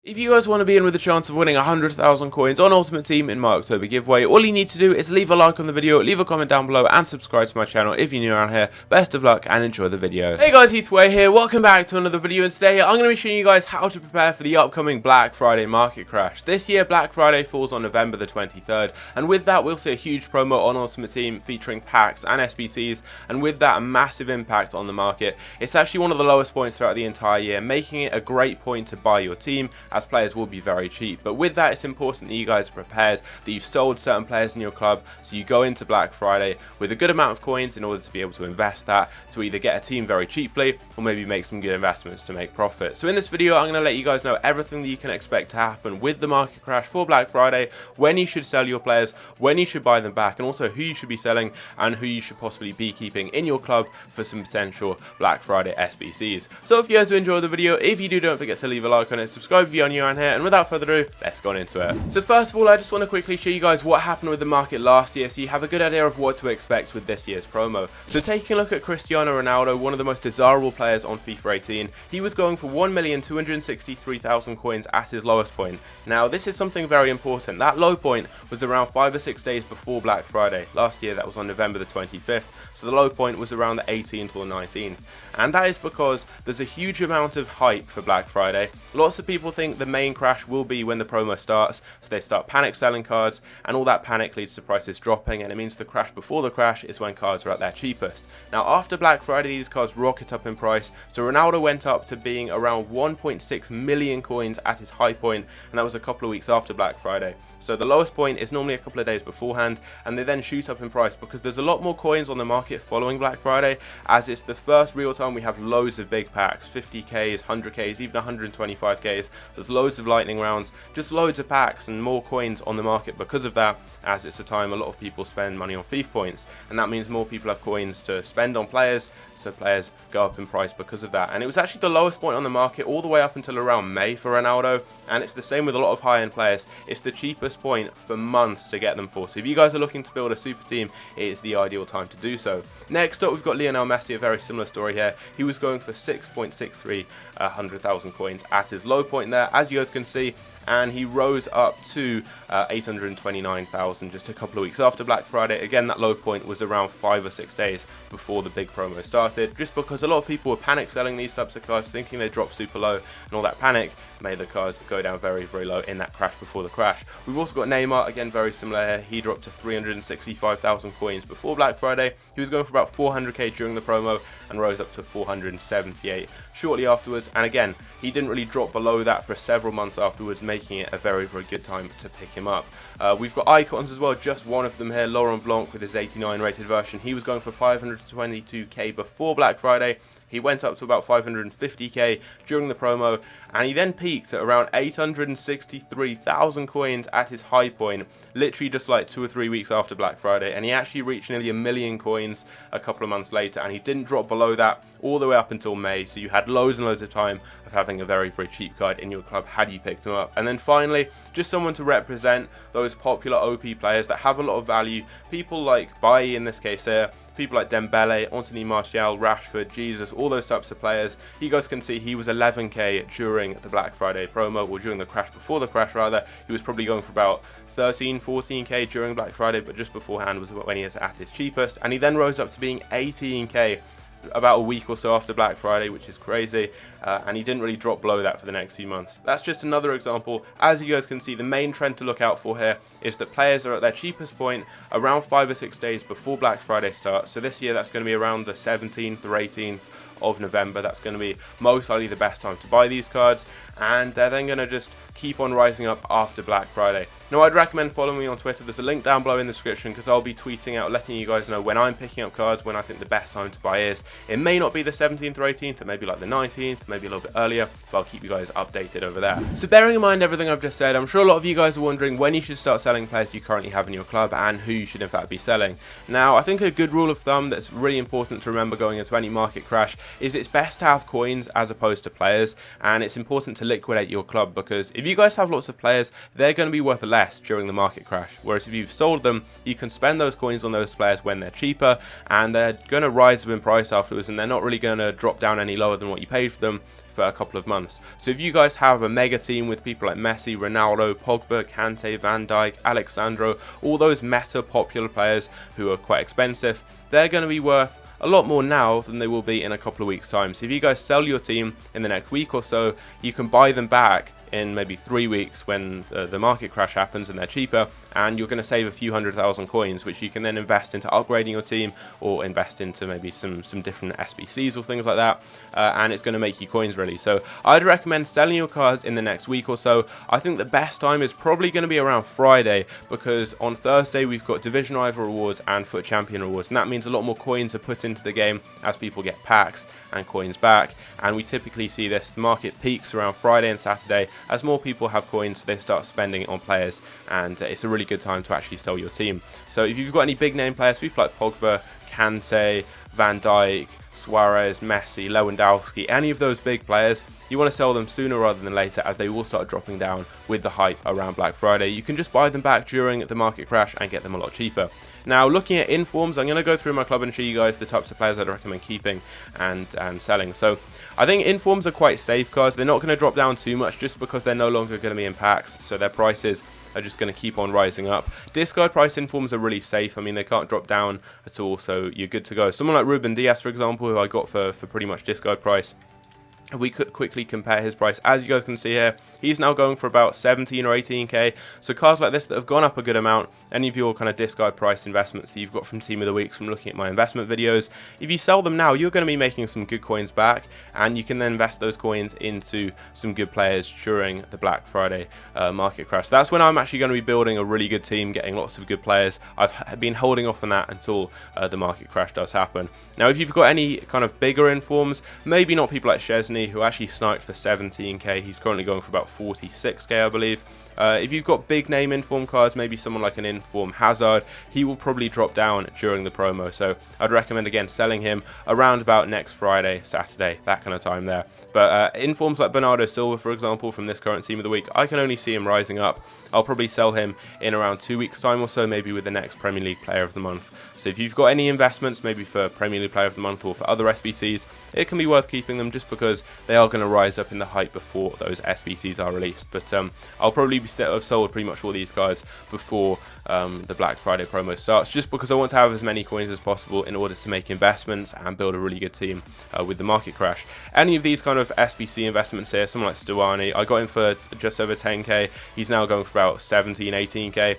If you guys want to be in with a chance of winning 100,000 coins on Ultimate Team in my October giveaway, all you need to do is leave a like on the video, leave a comment down below, and subscribe to my channel if you're new around here. Best of luck and enjoy the video. Hey guys, Heatway here, welcome back to another video, and today I'm going to be showing you guys how to prepare for the upcoming Black Friday market crash. This year, Black Friday falls on November the 23rd, and with that we'll see a huge promo on Ultimate Team featuring packs and SBCs, and with that a massive impact on the market. It's actually one of the lowest points throughout the entire year, making it a great point to buy your team, as players will be very cheap. But with that, it's important that you guys are prepared, that you've sold certain players in your club, so you go into Black Friday with a good amount of coins in order to be able to invest that to either get a team very cheaply or maybe make some good investments to make profit. So in this video, I'm going to let you guys know everything that you can expect to happen with the market crash for Black Friday, when you should sell your players, when you should buy them back, and also who you should be selling and who you should possibly be keeping in your club for some potential Black Friday SBCs. So if you guys have enjoyed the video, if you do, don't forget to leave a like on it, subscribe if you're new around here, and without further ado, let's go into it. So first of all, I just want to quickly show you guys what happened with the market last year so you have a good idea of what to expect with this year's promo. So taking a look at Cristiano Ronaldo, one of the most desirable players on FIFA 18, he was going for 1,263,000 coins at his lowest point. Now this is something very important. That low point was around 5 or 6 days before Black Friday. Last year that was on November the 25th, so the low point was around the 18th or 19th. And that is because there's a huge amount of hype for Black Friday. Lots of people think the main crash will be when the promo starts, so they start panic selling cards, and all that panic leads to prices dropping, and it means the crash before the crash is when cards are at their cheapest. Now after Black Friday, these cards rocket up in price, so Ronaldo went up to being around 1.6 million coins at his high point, and that was a couple of weeks after Black Friday. So the lowest point is normally a couple of days beforehand, and they then shoot up in price because there's a lot more coins on the market following Black Friday, as it's the first real time we have loads of big packs, 50Ks, 100Ks, even 125Ks. There's loads of lightning rounds, just loads of packs and more coins on the market because of that, as it's a time a lot of people spend money on FIFA points, and that means more people have coins to spend on players, so players go up in price because of that. And it was actually the lowest point on the market all the way up until around May for Ronaldo, and it's the same with a lot of high-end players. It's the cheapest point for months to get them for, so if you guys are looking to build a super team, it is the ideal time to do so. Next up, we've got Lionel Messi, a very similar story here. He was going for 6.63 100,000 coins at his low point there, as you guys can see, and he rose up to 829,000 just a couple of weeks after Black Friday. Again, that low point was around 5 or 6 days before the big promo started, just because a lot of people were panic selling these types of cards, thinking they dropped super low, and all that panic made the cards go down very, very low in that crash before the crash. We've also got Neymar, again very similar here. He dropped to 365,000 coins before Black Friday. He was going for about 400k during the promo and rose up to 478 shortly afterwards, and again he didn't really drop below that for several months afterwards, making it a very, very good time to pick him up. We've got icons as well, just one of them here, Laurent Blanc with his 89 rated version. He was going for 522k before Black Friday. He went up to about 550k during the promo, and he then peaked at around 863,000 coins at his high point, literally just like 2 or 3 weeks after Black Friday, and he actually reached nearly 1 million coins a couple of months later, and he didn't drop below that all the way up until May, so you had loads and loads of time of having a very, very cheap card in your club had you picked him up. And then finally, just someone to represent those popular OP players that have a lot of value, people like Bailly in this case here, people like Dembele, Anthony Martial, Rashford, Jesus, all those types of players. You guys can see he was 11k during the Black Friday promo, or during the crash, before the crash rather. He was probably going for about 13, 14k during Black Friday, but just beforehand was when he was at his cheapest, and he then rose up to being 18k about a week or so after Black Friday, which is crazy, and he didn't really drop below that for the next few months. That's just another example. As you guys can see, the main trend to look out for here is that players are at their cheapest point around 5 or 6 days before Black Friday starts. So this year that's going to be around the 17th or 18th of November. That's going to be most likely the best time to buy these cards, and they're then going to just keep on rising up after Black Friday. Now I'd recommend following me on Twitter. There's a link down below in the description, because I'll be tweeting out, letting you guys know when I'm picking up cards, when I think the best time to buy is. It may not be the 17th or 18th, it may be like the 19th, maybe a little bit earlier, but I'll keep you guys updated over there. So bearing in mind everything I've just said, I'm sure a lot of you guys are wondering when you should start selling players you currently have in your club, and who you should in fact be selling. Now I think a good rule of thumb that's really important to remember going into any market crash is it's best to have coins as opposed to players, and it's important to liquidate your club, because if you guys have lots of players, they're going to be worth less during the market crash, whereas if you've sold them, you can spend those coins on those players when they're cheaper, and they're going to rise up in price afterwards, and they're not really going to drop down any lower than what you paid for them for a couple of months. So if you guys have a mega team with people like Messi, Ronaldo, Pogba, Kante, Van Dijk, Alexandro, all those meta popular players who are quite expensive, they're going to be worth a lot more now than they will be in a couple of weeks' time. So if you guys sell your team in the next week or so, you can buy them back in maybe 3 weeks when the market crash happens and they're cheaper, and you're going to save a few 100,000 coins, which you can then invest into upgrading your team, or invest into maybe some different SBCs or things like that, and it's going to make you coins really. So I'd recommend selling your cards in the next week or so. I think the best time is probably going to be around Friday, because on Thursday we've got Division Rival rewards and Foot Champion rewards, and that means a lot more coins are put into the game as people get packs and coins back, and we typically see this. The market peaks around Friday and Saturday as more people have coins, they start spending it on players, and it's a really good time to actually sell your team. So if you've got any big name players, people like Pogba, Kante, Van Dijk, Suarez, Messi, Lewandowski, any of those big players, you want to sell them sooner rather than later, as they will start dropping down with the hype around Black Friday. You can just buy them back during the market crash and get them a lot cheaper. Now, looking at informs, I'm going to go through my club and show you guys the types of players I'd recommend keeping and selling. So I think informs are quite safe cards. They're not going to drop down too much just because they're no longer going to be in packs, so their prices are just going to keep on rising up. Discard price informs are really safe. I mean, they can't drop down at all, so you're good to go. Someone like Ruben Diaz, for example, who I got for pretty much discard price. If we could quickly compare his price, as you guys can see here, he's now going for about 17 or 18k. So cards like this that have gone up a good amount, any of your kind of discard price investments that you've got from Team of the Weeks, from looking at my investment videos, if you sell them now, you're going to be making some good coins back, and you can then invest those coins into some good players during the Black Friday market crash. That's when I'm actually going to be building a really good team, getting lots of good players. I've been holding off on that until the market crash does happen. Now, if you've got any kind of bigger informs, maybe not people like Szczesny, who actually sniped for 17k. He's currently going for about 46k, I believe. If you've got big name inform cards, maybe someone like an inform Hazard, he will probably drop down during the promo. So I'd recommend, again, selling him around about next Friday, Saturday, that kind of time there. But informs like Bernardo Silva, for example, from this current Team of the Week, I can only see him rising up. I'll probably sell him in around 2 weeks' time or so, maybe with the next Premier League Player of the Month. So if you've got any investments, maybe for Premier League Player of the Month or for other SBCs, it can be worth keeping them just because they are going to rise up in the hype before those SBCs are released. But I'll probably have sold pretty much all these guys before the Black Friday promo starts, just because I want to have as many coins as possible in order to make investments and build a really good team with the market crash. Any of these kind of SBC investments here, someone like Stuani, I got him for just over 10k. He's now going for about 17, 18k.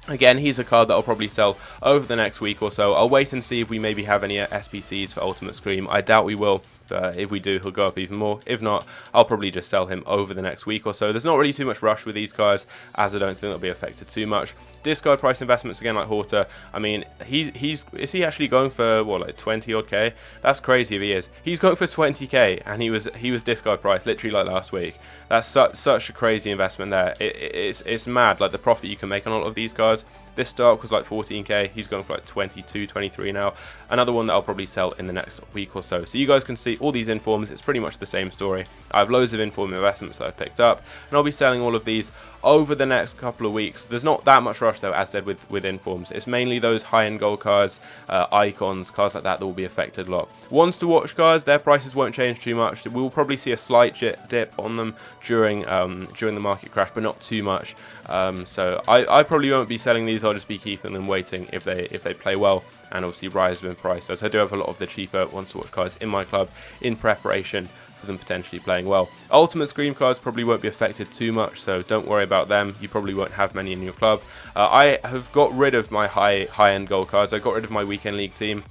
Again, he's a card that I'll probably sell over the next week or so. I'll wait and see if we maybe have any SBCs for Ultimate Scream. I doubt we will, but if we do, he'll go up even more. If not, I'll probably just sell him over the next week or so. There's not really too much rush with these cards, as I don't think they'll be affected too much. Discard price investments, again, like Horta, I mean, is he actually going for, what, like 20 odd k? That's crazy if he is. He's going for 20k, and he was discard price literally like last week. That's such a crazy investment there. It's mad, like the profit you can make on all of these cards. This Stark was like 14k, he's going for like 22, 23 now. Another one that I'll probably sell in the next week or so. So you guys can see all these informs, it's pretty much the same story. I have loads of inform investments that I've picked up, and I'll be selling all of these over the next couple of weeks. There's not that much rush though, as said with informs. It's mainly those high-end gold cards, icons, cards like that will be affected a lot. Ones to watch cards, their prices won't change too much. We will probably see a slight dip on them during the market crash, but not too much. So I probably won't be selling these. I'll just be keeping them, waiting if they play well and obviously rise in price, as I do have a lot of the cheaper ones to watch cards in my club in preparation for them potentially playing well. Ultimate Scream cards probably won't be affected too much, so don't worry about them. You probably won't have many in your club. I have got rid of my high-end gold cards. I got rid of my weekend league team.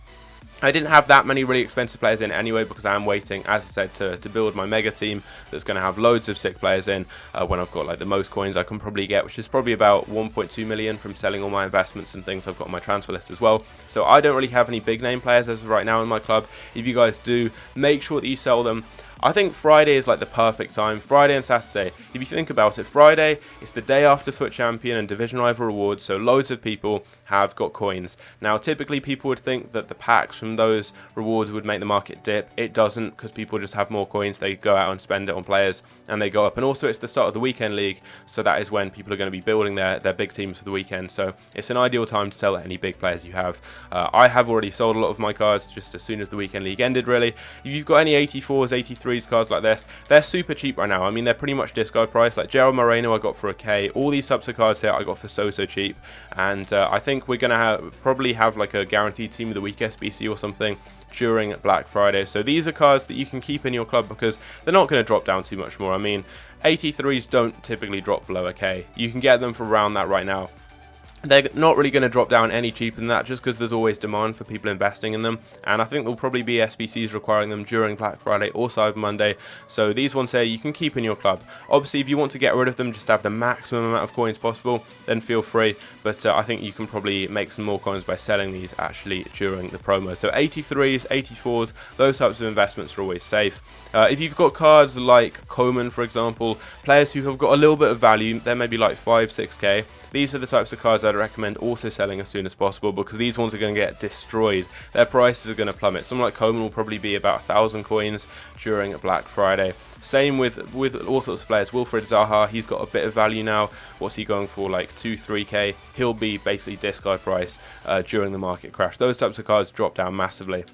I didn't have that many really expensive players in anyway, because I am waiting, as I said, to build my mega team that's going to have loads of sick players in when I've got like the most coins I can probably get, which is probably about 1.2 million from selling all my investments and things I've got on my transfer list as well. So I don't really have any big name players as of right now in my club. If you guys do, make sure that you sell them. I think Friday is like the perfect time. Friday and Saturday. If you think about it, Friday is the day after FUT Champion and Division Rival rewards, so loads of people have got coins. Now, typically people would think that the packs from those rewards would make the market dip. It doesn't, because people just have more coins. They go out and spend it on players, and they go up. And also, it's the start of the weekend league, so that is when people are going to be building their big teams for the weekend. So it's an ideal time to sell any big players you have. I have already sold a lot of my cards just as soon as the weekend league ended, really. If you've got any 84s, 83s cards like this, they're super cheap right now. I mean, they're pretty much discard price. Like Gerald Moreno I got for a K. All these subs of cards here I got for so cheap. And I think we're going to probably have like a guaranteed team of the week SBC or something during Black Friday. So these are cards that you can keep in your club because they're not going to drop down too much more. I mean, 83s don't typically drop below a K. You can get them for around that right now. They're not really going to drop down any cheaper than that just because there's always demand for people investing in them, and I think there'll probably be SBCs requiring them during Black Friday or Cyber Monday. So these ones here you can keep in your club. Obviously, if you want to get rid of them, just have the maximum amount of coins possible, then feel free, but I think you can probably make some more coins by selling these actually during the promo. So 83s, 84s, those types of investments are always safe. If you've got cards like Coman, for example, players who have got a little bit of value, they're maybe like 5, 6k, these are the types of cards I'd recommend also selling as soon as possible because these ones are going to get destroyed. Their prices are going to plummet. Someone like Coman will probably be about 1,000 coins during Black Friday. Same with all sorts of players. Wilfried Zaha, he's got a bit of value now. What's he going for? Like 2, 3k. He'll be basically discard price during the market crash. Those types of cards drop down massively.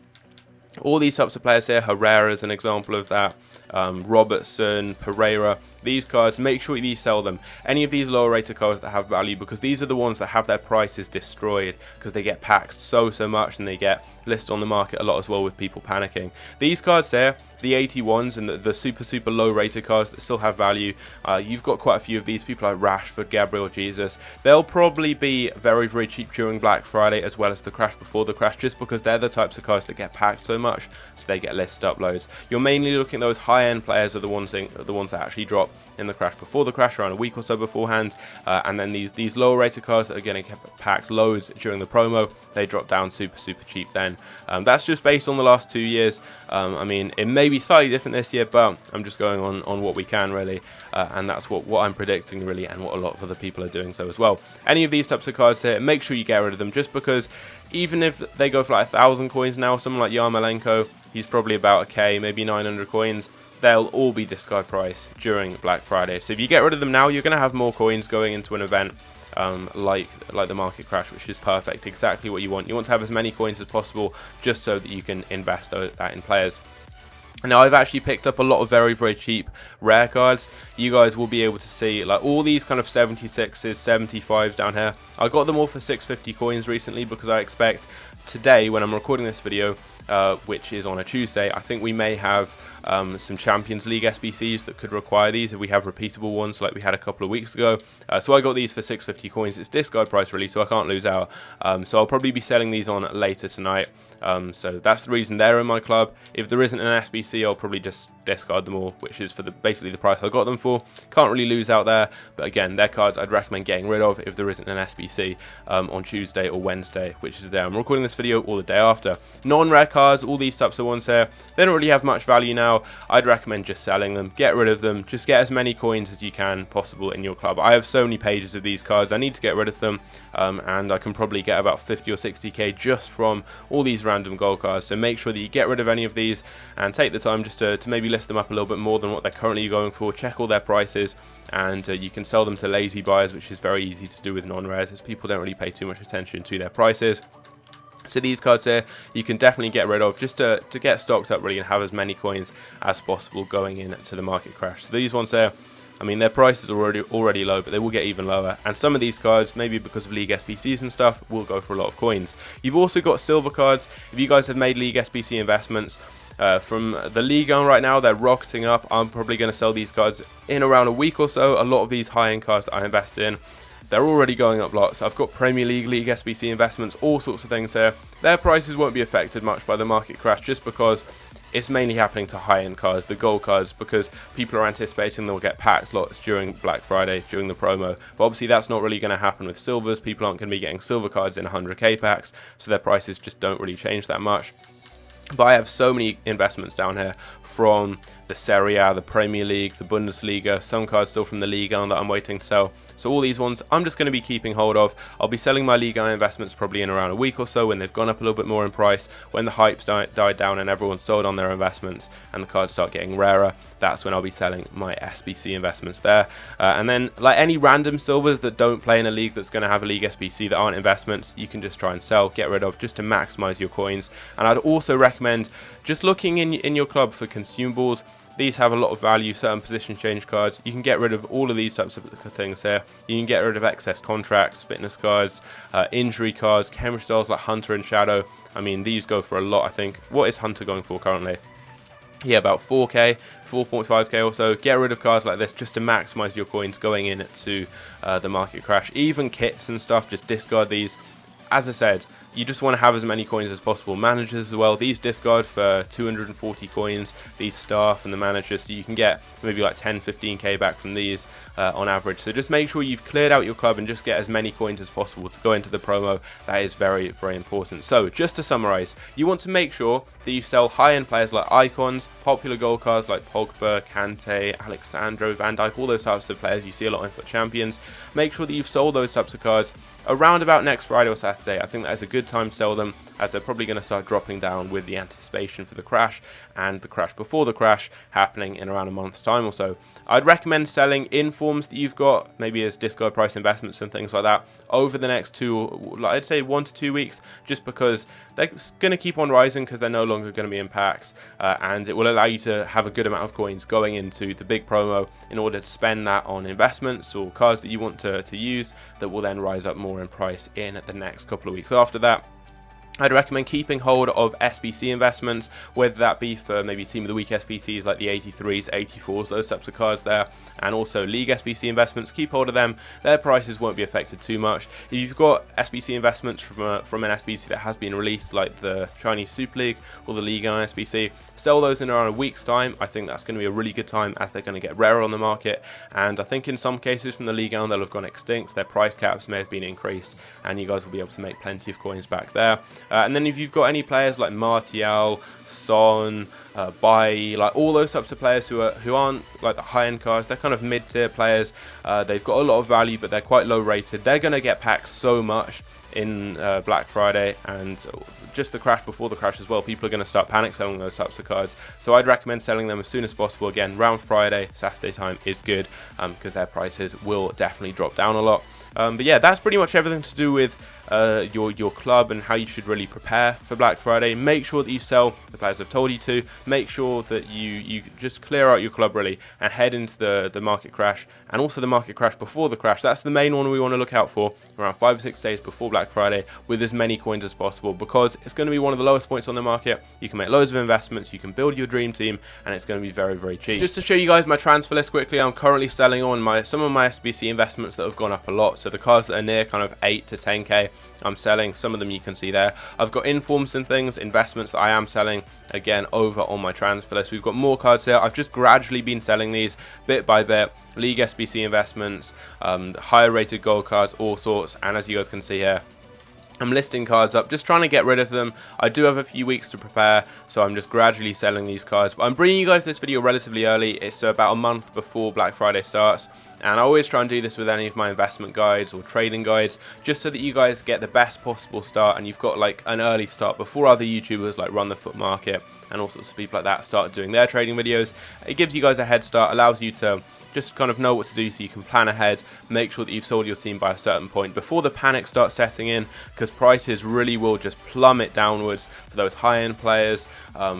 All these types of players here, Herrera is an example of that, Robertson, Pereira, these cards, make sure you sell them. Any of these lower rated cards that have value, because these are the ones that have their prices destroyed because they get packed so much and they get listed on the market a lot as well with people panicking. These cards here, the 81s and the super low rated cards that still have value, you've got quite a few of these, people like Rashford, Gabriel Jesus. They'll probably be very cheap during Black Friday as well as the crash before the crash, just because they're the types of cards that get packed so much, so they get listed up loads. You're mainly looking at those high-end players are the ones that actually drop in the crash before the crash, around a week or so beforehand, and then these lower rated cards that are getting packed loads during the promo, they drop down super cheap then. That's just based on the last 2 years. I mean, it may be slightly different this year, but I'm just going on what we can really, and that's what I'm predicting really, and what a lot of other people are doing so as well. Any of these types of cards here, make sure you get rid of them, just because even if they go for like 1,000 coins now, someone like Yarmolenko, he's probably about a K, maybe 900 coins. They'll all be discard price during Black Friday. So if you get rid of them now, you're going to have more coins going into an event like the market crash, which is perfect, exactly what you want. You want to have as many coins as possible just so that you can invest that in players. Now, I've actually picked up a lot of very cheap rare cards. You guys will be able to see like all these kind of 76s, 75s down here. I got them all for 650 coins recently because I expect today, when I'm recording this video, which is on a Tuesday, I think we may have some Champions League SBCs that could require these if we have repeatable ones like we had a couple of weeks ago. So I got these for 650 coins. It's discard price really, so I can't lose out. So I'll probably be selling these on later tonight. So that's the reason they're in my club. If there isn't an SBC, I'll probably just discard them all, which is for basically the price I got them for. Can't really lose out there, but again, they're cards I'd recommend getting rid of if there isn't an SBC on Tuesday or Wednesday, which is there. I'm recording this video all the day after. Non-rare cards, all these types of ones here, they don't really have much value now. I'd recommend just selling them, get rid of them, just get as many coins as you can possible in your club. I have so many pages of these cards, I need to get rid of them, and I can probably get about 50 or 60k just from all these random gold cards. So make sure that you get rid of any of these and take the time just to maybe list them up a little bit more than what they're currently going for, check all their prices, and you can sell them to lazy buyers, which is very easy to do with non-rares as people don't really pay too much attention to their prices. So these cards here, you can definitely get rid of just to get stocked up really and have as many coins as possible going into the market crash. So these ones here, I mean, their prices are already low, but they will get even lower. And some of these cards, maybe because of League SBCs and stuff, will go for a lot of coins. You've also got silver cards. If you guys have made League SBC investments, from the league on right now, they're rocketing up. I'm probably going to sell these cards in around a week or so. A lot of these high-end cards that I invested in, they're already going up lots. I've got Premier League SBC investments, all sorts of things here. Their prices won't be affected much by the market crash just because it's mainly happening to high-end cards, the gold cards, because people are anticipating they'll get packed lots during Black Friday, during the promo. But obviously that's not really going to happen with silvers. People aren't going to be getting silver cards in 100k packs, so their prices just don't really change that much. But I have so many investments down here, from the Serie A, the Premier League, the Bundesliga, some cards still from the Liga that I'm waiting to sell. So all these ones I'm just going to be keeping hold of. I'll be selling my Liga investments probably in around a week or so when they've gone up a little bit more in price, when the hype's died down and everyone's sold on their investments and the cards start getting rarer. That's when I'll be selling my SBC investments there. And then like any random silvers that don't play in a league that's going to have a league SBC that aren't investments, you can just try and sell, get rid of, just to maximize your coins. And I'd also recommend just looking in your club for consumables. These have a lot of value, certain position change cards. You can get rid of all of these types of things here. You can get rid of excess contracts, fitness cards, injury cards, chemistry styles like Hunter and Shadow. I mean, these go for a lot, I think. What is Hunter going for currently? Yeah, about 4k, 4.5k or so. Get rid of cards like this just to maximize your coins going into the market crash. Even kits and stuff, just discard these. As I said, you just want to have as many coins as possible. Managers as well, these discard for 240 coins, these staff and the managers, so you can get maybe like 10-15k back from these on average. So just make sure you've cleared out your club and just get as many coins as possible to go into the promo. That is very, very important. So just to summarize, you want to make sure that you sell high-end players like icons, popular gold cards like Pogba, Kante, Alexandro, Van Dijk, all those types of players you see a lot in FUT Champions. Make sure that you've sold those types of cards around about next Friday or Saturday. I think that is a good time to sell them, as they're probably going to start dropping down with the anticipation for the crash and the crash before the crash happening in around a month's time or so. I'd recommend selling in forms that you've got, maybe as discard price investments and things like that, over the next I'd say 1 to 2 weeks, just because they're going to keep on rising because they're no longer going to be in packs, and it will allow you to have a good amount of coins going into the big promo in order to spend that on investments or cards that you want to use that will then rise up more in price in the next couple of weeks after that. I'd recommend keeping hold of SBC investments, whether that be for maybe Team of the Week SBCs like the 83s, 84s, those types of cards there, and also League SBC investments. Keep hold of them. Their prices won't be affected too much. If you've got SBC investments from an SBC that has been released, like the Chinese Super League or the Liga SBC, sell those in around a week's time. I think that's going to be a really good time, as they're going to get rarer on the market, and I think in some cases from the Liga they'll have gone extinct. Their price caps may have been increased, and you guys will be able to make plenty of coins back there. And then if you've got any players like Martial, Son, Bailly, like all those types of players who aren't like the high-end cards, they're kind of mid-tier players. They've got a lot of value, but they're quite low rated. They're going to get packed so much in Black Friday and just the crash before the crash as well. People are going to start panic selling those types of cards, so I'd recommend selling them as soon as possible. Again, round Friday, Saturday time is good, because their prices will definitely drop down a lot. But yeah, that's pretty much everything to do with your club and how you should really prepare for Black Friday. Make sure that you sell the players I've told you to. Make sure that you just clear out your club really and head into the market crash, and also the market crash before the crash. That's the main one we want to look out for, around 5 or 6 days before Black Friday, with as many coins as possible, because it's going to be one of the lowest points on the market. You can make loads of investments, you can build your dream team, and it's going to be very, very cheap. Just to show you guys my transfer list quickly, I'm currently selling on some of my SBC investments that have gone up a lot. So the cards that are near kind of 8 to 10k, I'm selling. Some of them you can see there. I've got informs and things, investments that I am selling, again, over on my transfer list. We've got more cards here. I've just gradually been selling these bit by bit. League SBC investments, higher rated gold cards, all sorts. And as you guys can see here, I'm listing cards up, just trying to get rid of them. I do have a few weeks to prepare, so I'm just gradually selling these cards. But I'm bringing you guys this video relatively early. It's about a month before Black Friday starts. And I always try and do this with any of my investment guides or trading guides, just so that you guys get the best possible start and you've got like an early start before other YouTubers like Run the Foot Market and all sorts of people like that start doing their trading videos. It gives you guys a head start, allows you to just kind of know what to do so you can plan ahead, make sure that you've sold your team by a certain point before the panic starts setting in, because prices really will just plummet downwards for those high-end players,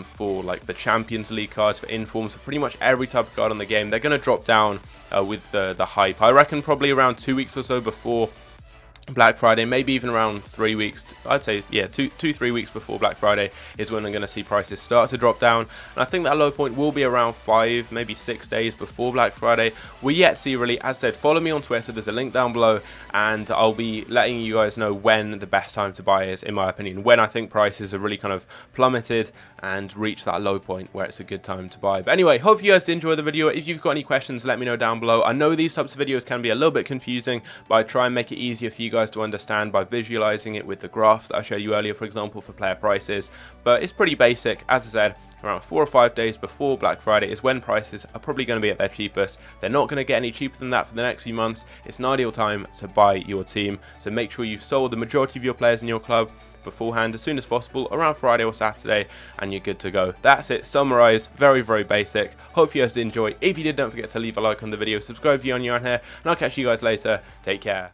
for like the Champions League cards, for informs, for pretty much every type of card on the game. They're going to drop down with the hype. I reckon probably around 2 weeks or so before Black Friday, maybe even around 3 weeks. I'd say, yeah, 2-3 weeks before Black Friday is when I'm going to see prices start to drop down. And I think that low point will be around 5, maybe 6 days before Black Friday. We yet see really. As said, follow me on Twitter. There's a link down below, and I'll be letting you guys know when the best time to buy is, in my opinion, when I think prices have really kind of plummeted and reached that low point where it's a good time to buy. But anyway, hope you guys did enjoy the video. If you've got any questions, let me know down below. I know these types of videos can be a little bit confusing, but I try and make it easier for you guys to understand by visualizing it with the graphs that I showed you earlier, for example, for player prices. But it's pretty basic. As I said, around 4 or 5 days before Black Friday is when prices are probably going to be at their cheapest. They're not going to get any cheaper than that for the next few months. It's an ideal time to buy your team, so make sure you've sold the majority of your players in your club beforehand as soon as possible, around Friday or Saturday, and you're good to go. That's it, summarized, very basic. Hope you guys did enjoy. If you did, don't forget to leave a like on the video, subscribe if you're new on here, and I'll catch you guys later. Take care.